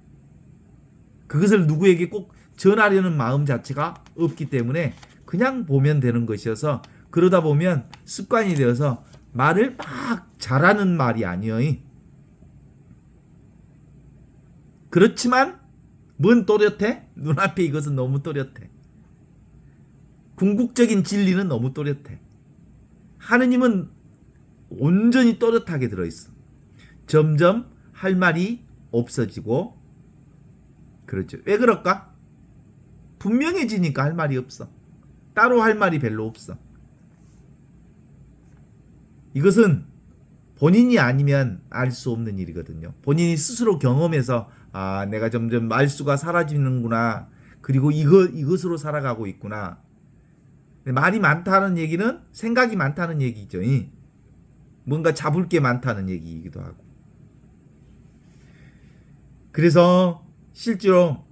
그것을 누구에게 꼭 전하려는 마음 자체가 없기 때문에 그냥 보면 되는 것이어서, 그러다 보면 습관이 되어서 말을 막 잘하는 말이 아니여. 그렇지만 뭔 또렷해? 눈앞에 이것은 너무 또렷해. 궁극적인 진리는 너무 또렷해. 하느님은 온전히 또렷하게 들어있어. 점점 할 말이 없어지고, 그렇죠. 왜 그럴까? 분명해지니까 할 말이 없어. 따로 할 말이 별로 없어. 이것은 본인이 아니면 알 수 없는 일이거든요. 본인이 스스로 경험해서 내가 점점 말수가 사라지는구나. 그리고 이것으로 살아가고 있구나. 말이 많다는 얘기는 생각이 많다는 얘기죠. 뭔가 잡을 게 많다는 얘기이기도 하고. 그래서 실제로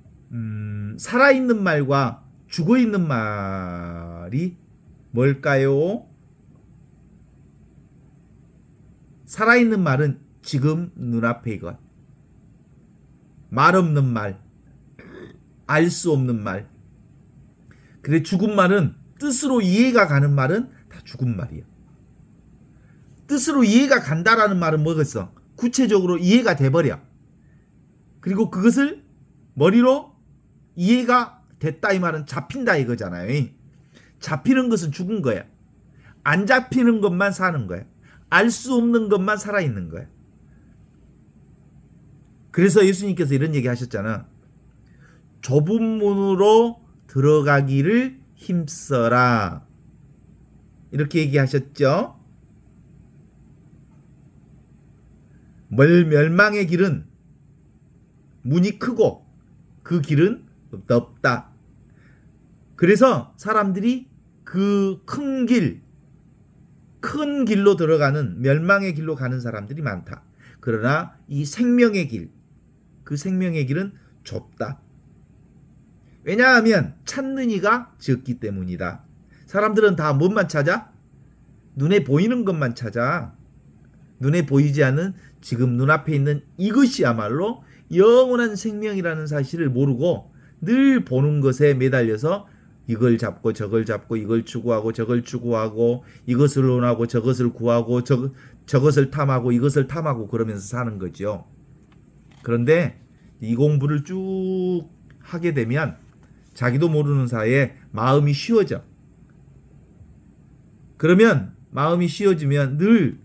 살아있는 말과 죽어있는 말이 뭘까요? 살아있는 말은 지금 눈앞에 이것. 말 없는 말, 알 수 없는 말. 그래, 죽은 말은, 뜻으로 이해가 가는 말은 다 죽은 말이야. 뜻으로 이해가 간다라는 말은 뭐겠어? 구체적으로 이해가 돼버려. 그리고 그것을 머리로 이해가 됐다, 이 말은 잡힌다 이거잖아요. 잡히는 것은 죽은 거야. 안 잡히는 것만 사는 거야. 알 수 없는 것만 살아있는 거야. 그래서 예수님께서 이런 얘기 하셨잖아. 좁은 문으로 들어가기를 힘써라. 이렇게 얘기하셨죠. 멸망의 길은 문이 크고 그 길은 없다. 그래서 사람들이 그 큰 길로 들어가는 멸망의 길로 가는 사람들이 많다. 그러나 이 생명의 길, 그 생명의 길은 좁다. 왜냐하면 찾는 이가 적기 때문이다. 사람들은 다 뭔만 찾아? 눈에 보이는 것만 찾아. 눈에 보이지 않는 지금 눈앞에 있는 이것이야말로 영원한 생명이라는 사실을 모르고 늘 보는 것에 매달려서 이걸 잡고 저걸 잡고 이걸 추구하고 저걸 추구하고 이것을 원하고 저것을 구하고 저것을 탐하고 이것을 탐하고 그러면서 사는 거죠. 그런데 이 공부를 쭉 하게 되면 자기도 모르는 사이에 마음이 쉬워져. 그러면 마음이 쉬워지면 늘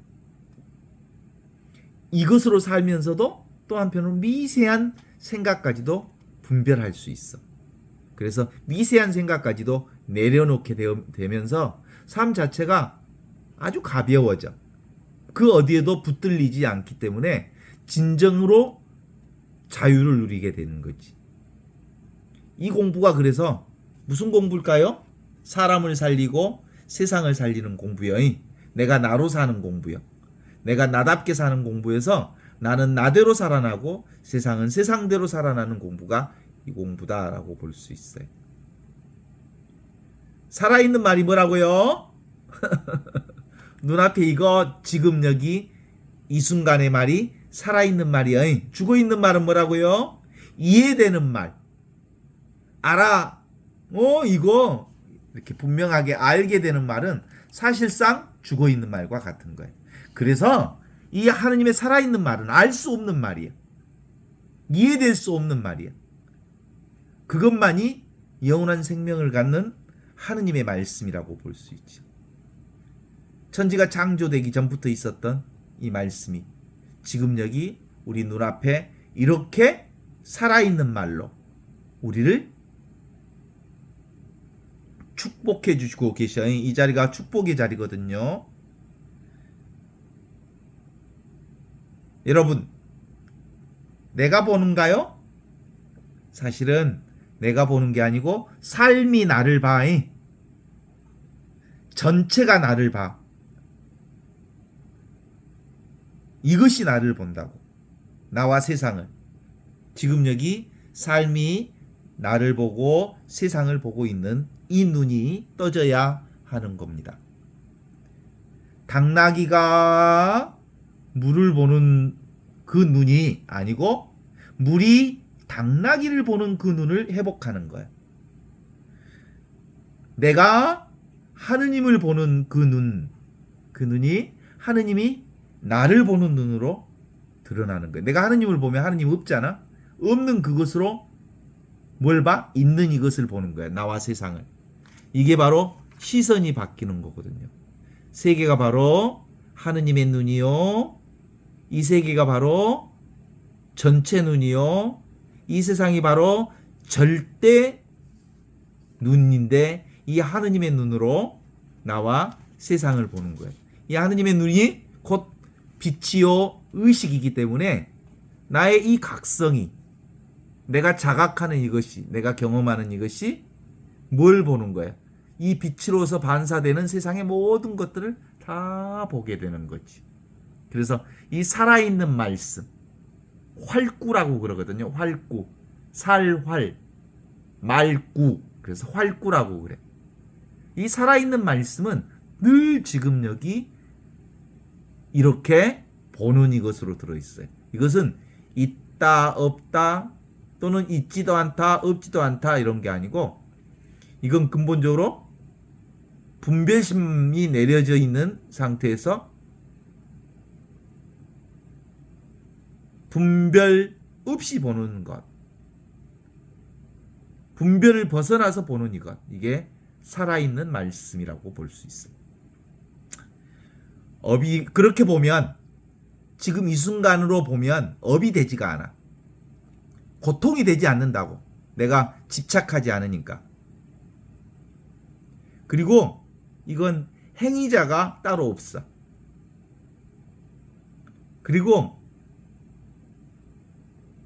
이것으로 살면서도 또 한편으로 미세한 생각까지도 분별할 수 있어. 그래서 미세한 생각까지도 내려놓게 되면서 삶 자체가 아주 가벼워져. 그 어디에도 붙들리지 않기 때문에 진정으로 자유를 누리게 되는 거지. 이 공부가 그래서 무슨 공부일까요? 사람을 살리고 세상을 살리는 공부요. 내가 나로 사는 공부요. 내가 나답게 사는 공부에서 나는 나대로 살아나고 세상은 세상대로 살아나는 공부가 이 공부다라고 볼 수 있어요. 살아있는 말이 뭐라고요? 눈앞에 이거 지금 여기 이 순간의 말이 살아있는 말이야. 죽어있는 말은 뭐라고요? 이해되는 말. 알아. 이거 이렇게 분명하게 알게 되는 말은 사실상 죽어있는 말과 같은 거예요. 그래서 이 하느님의 살아있는 말은 알 수 없는 말이야. 이해될 수 없는 말이야. 그것만이 영원한 생명을 갖는 하느님의 말씀이라고 볼 수 있죠. 천지가 창조되기 전부터 있었던 이 말씀이 지금 여기 우리 눈앞에 이렇게 살아있는 말로 우리를 축복해 주시고 계셔요. 이 자리가 축복의 자리거든요. 여러분, 내가 보는가요? 사실은 내가 보는 게 아니고 삶이 나를 봐. 전체가 나를 봐. 이것이 나를 본다고. 나와 세상을. 지금 여기 삶이 나를 보고 세상을 보고 있는 이 눈이 떠져야 하는 겁니다. 당나귀가 물을 보는 그 눈이 아니고 물이 당나귀를 보는 그 눈을 회복하는 거예요. 내가 하느님을 보는 그 눈이 하느님이 나를 보는 눈으로 드러나는 거예요. 내가 하느님을 보면 하느님 없잖아. 없는 그것으로 뭘 봐? 있는 이것을 보는 거야. 나와 세상을. 이게 바로 시선이 바뀌는 거거든요. 세계가 바로 하느님의 눈이요. 이 세계가 바로 전체 눈이요. 이 세상이 바로 절대 눈인데 이 하느님의 눈으로 나와 세상을 보는 거예요. 이 하느님의 눈이 곧 빛이요 의식이기 때문에 나의 이 각성이 내가 자각하는 이것이 내가 경험하는 이것이 뭘 보는 거예요? 이 빛으로서 반사되는 세상의 모든 것들을 다 보게 되는 거지. 그래서 이 살아있는 말씀 활구라고 그러거든요. 활구, 살활, 말구. 그래서 활구라고 그래. 이 살아있는 말씀은 늘 지금 여기 이렇게 보는 이것으로 들어있어요. 이것은 있다, 없다, 또는 있지도 않다, 없지도 않다 이런 게 아니고 이건 근본적으로 분별심이 내려져 있는 상태에서 분별 없이 보는 것. 분별을 벗어나서 보는 이것. 이게 살아있는 말씀이라고 볼 수 있습니다. 업이 그렇게 보면 지금 이 순간으로 보면 업이 되지가 않아. 고통이 되지 않는다고. 내가 집착하지 않으니까. 그리고 이건 행위자가 따로 없어. 그리고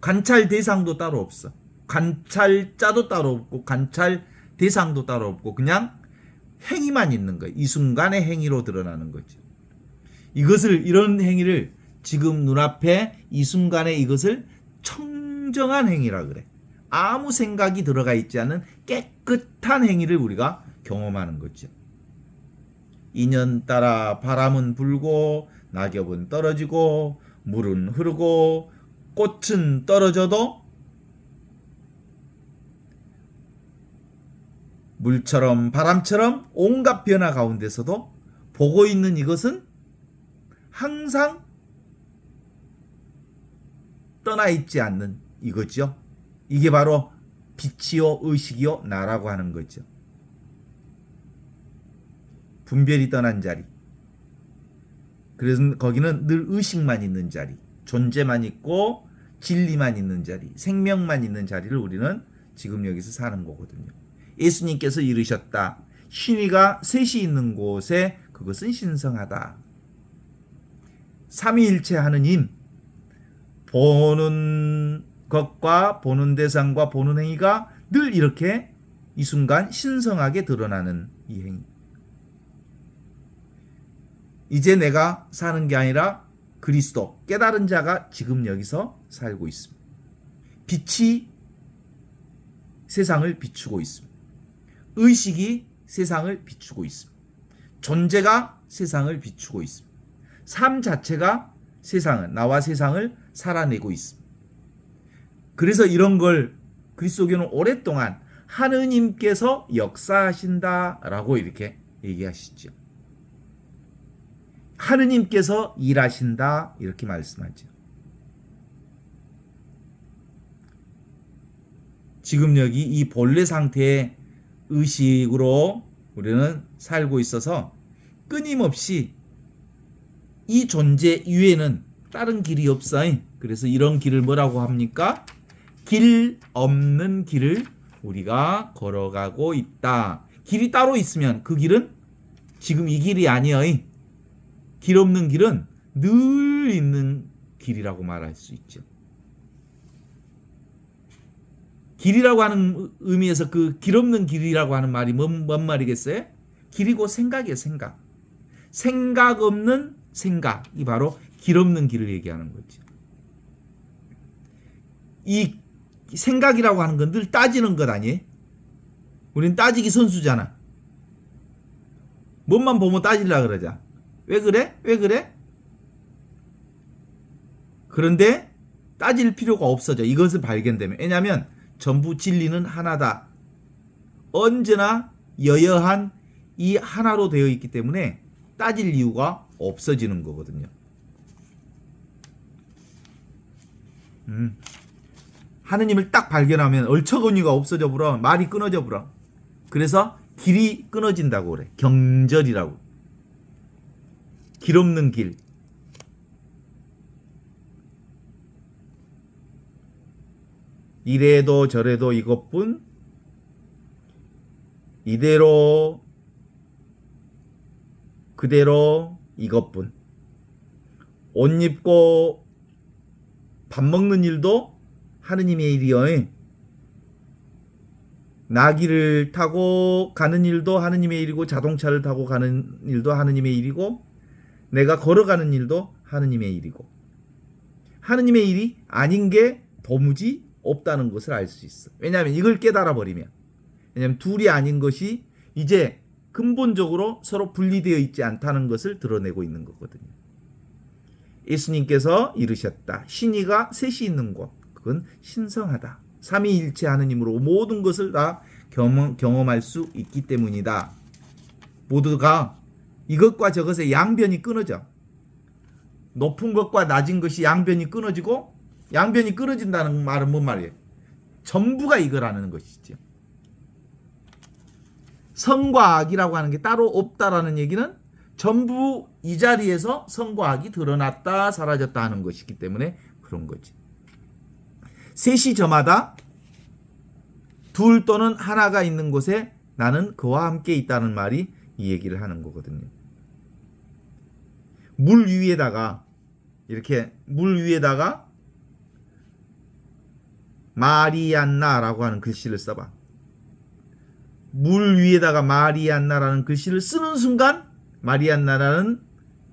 관찰 대상도 따로 없어. 관찰자도 따로 없고 관찰 대상도 따로 없고 그냥 행위만 있는 거예요. 이 순간의 행위로 드러나는 거죠. 이런 행위를 지금 눈앞에 이 순간에 이것을 청정한 행위라 그래. 아무 생각이 들어가 있지 않은 깨끗한 행위를 우리가 경험하는 거죠. 인연 따라 바람은 불고 낙엽은 떨어지고 물은 흐르고 꽃은 떨어져도 물처럼 바람처럼 온갖 변화 가운데서도 보고 있는 이것은 항상 떠나 있지 않는 이거죠. 이게 바로 빛이요 의식이요 나라고 하는 거죠. 분별이 떠난 자리. 그래서 거기는 늘 의식만 있는 자리, 존재만 있고 진리만 있는 자리, 생명만 있는 자리를 우리는 지금 여기서 사는 거거든요. 예수님께서 이르셨다. 신이가 셋이 있는 곳에 그것은 신성하다. 삼위일체 하느님, 보는 것과 보는 대상과 보는 행위가 늘 이렇게 이 순간 신성하게 드러나는 이 행위. 이제 내가 사는 게 아니라 그리스도, 깨달은 자가 지금 여기서 살고 있습니다. 빛이 세상을 비추고 있습니다. 의식이 세상을 비추고 있습니다. 존재가 세상을 비추고 있습니다. 삶 자체가 나와 세상을 살아내고 있습니다. 그래서 이런 걸 그리스도교는 오랫동안 하느님께서 역사하신다라고 이렇게 얘기하시죠. 하느님께서 일하신다 이렇게 말씀하죠. 지금 여기 이 본래 상태의 의식으로 우리는 살고 있어서 끊임없이 이 존재 이외에는 다른 길이 없어요. 그래서 이런 길을 뭐라고 합니까? 길 없는 길을 우리가 걸어가고 있다. 길이 따로 있으면 그 길은 지금 이 길이 아니에요. 길 없는 길은 늘 있는 길이라고 말할 수 있죠. 길이라고 하는 의미에서 그 길 없는 길이라고 하는 말이 뭔 말이겠어요? 길이고 생각이에요, 생각. 생각 없는 생각이 바로 길 없는 길을 얘기하는 거죠. 이 생각이라고 하는 건 늘 따지는 것 아니에요? 우린 따지기 선수잖아. 뭔만 보면 따지려고 그러자. 왜 그래? 왜 그래? 그런데 따질 필요가 없어져. 이것을 발견되면. 왜냐하면 전부 진리는 하나다. 언제나 여여한 이 하나로 되어 있기 때문에 따질 이유가 없어지는 거거든요. 하느님을 딱 발견하면 얼처거니가 없어져 버려. 말이 끊어져 버려. 그래서 길이 끊어진다고 그래. 경절이라고. 길 없는 길. 이래도 저래도 이것뿐, 이대로 그대로 이것뿐. 옷 입고 밥 먹는 일도 하느님의 일이요. 나귀를 타고 가는 일도 하느님의 일이고, 자동차를 타고 가는 일도 하느님의 일이고, 내가 걸어가는 일도 하느님의 일이고, 하느님의 일이 아닌 게 도무지 없다는 것을 알 수 있어. 왜냐하면 이걸 깨달아 버리면, 왜냐하면 둘이 아닌 것이 이제 근본적으로 서로 분리되어 있지 않다는 것을 드러내고 있는 거거든요. 예수님께서 이르셨다. 신이가 셋이 있는 곳, 그건 신성하다. 삼위일체 하느님으로 모든 것을 다 경험할 수 있기 때문이다. 모두가 이것과 저것의 양변이 끊어져. 높은 것과 낮은 것이 양변이 끊어지고, 양변이 끊어진다는 말은 뭔 말이에요? 전부가 이거라는 것이죠. 선과 악이라고 하는 게 따로 없다라는 얘기는 전부 이 자리에서 선과 악이 드러났다 사라졌다 하는 것이기 때문에 그런 거지. 셋이 저마다 둘 또는 하나가 있는 곳에 나는 그와 함께 있다는 말이 이 얘기를 하는 거거든요. 물 위에다가 이렇게 물 위에다가 마리안나라고 하는 글씨를 써봐. 물 위에다가 마리안나라는 글씨를 쓰는 순간 마리안나라는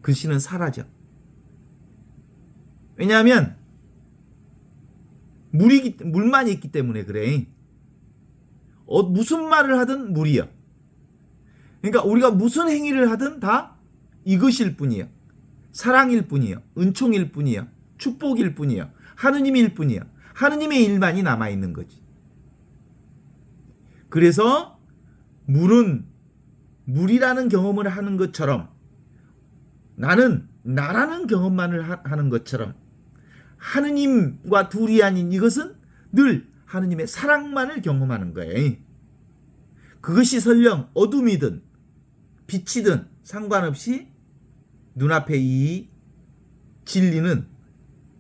글씨는 사라져. 왜냐하면 물만 있기 때문에 그래. 무슨 말을 하든 물이야. 그러니까 우리가 무슨 행위를 하든 다 이것일 뿐이야. 사랑일 뿐이야. 은총일 뿐이야. 축복일 뿐이야. 하느님일 뿐이야. 하느님의 일만이 남아있는 거지. 그래서 물은 물이라는 경험을 하는 것처럼 나는 나라는 경험만을 하는 것처럼 하느님과 둘이 아닌 이것은 늘 하느님의 사랑만을 경험하는 거예요. 그것이 설령 어둠이든 빛이든 상관없이 눈앞에 이 진리는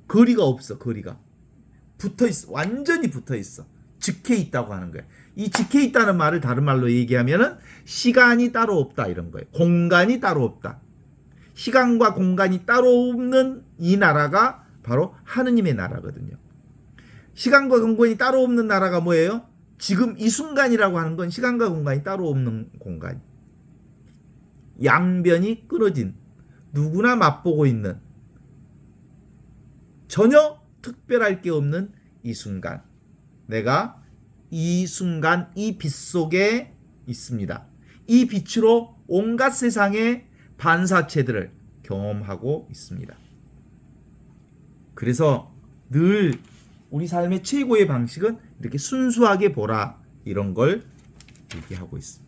거리가 없어. 거리가 붙어있어. 완전히 붙어있어. 직해 있다고 하는 거예요. 이 직해 있다는 말을 다른 말로 얘기하면은 시간이 따로 없다 이런 거예요. 공간이 따로 없다. 시간과 공간이 따로 없는 이 나라가 바로 하느님의 나라거든요. 시간과 공간이 따로 없는 나라가 뭐예요? 지금 이 순간이라고 하는 건 시간과 공간이 따로 없는 공간. 양변이 끊어진 누구나 맛보고 있는 전혀 특별할 게 없는 이 순간. 내가 이 순간 이 빛 속에 있습니다. 이 빛으로 온갖 세상의 반사체들을 경험하고 있습니다. 그래서 늘 우리 삶의 최고의 방식은 이렇게 순수하게 보라 이런 걸 얘기하고 있습니다.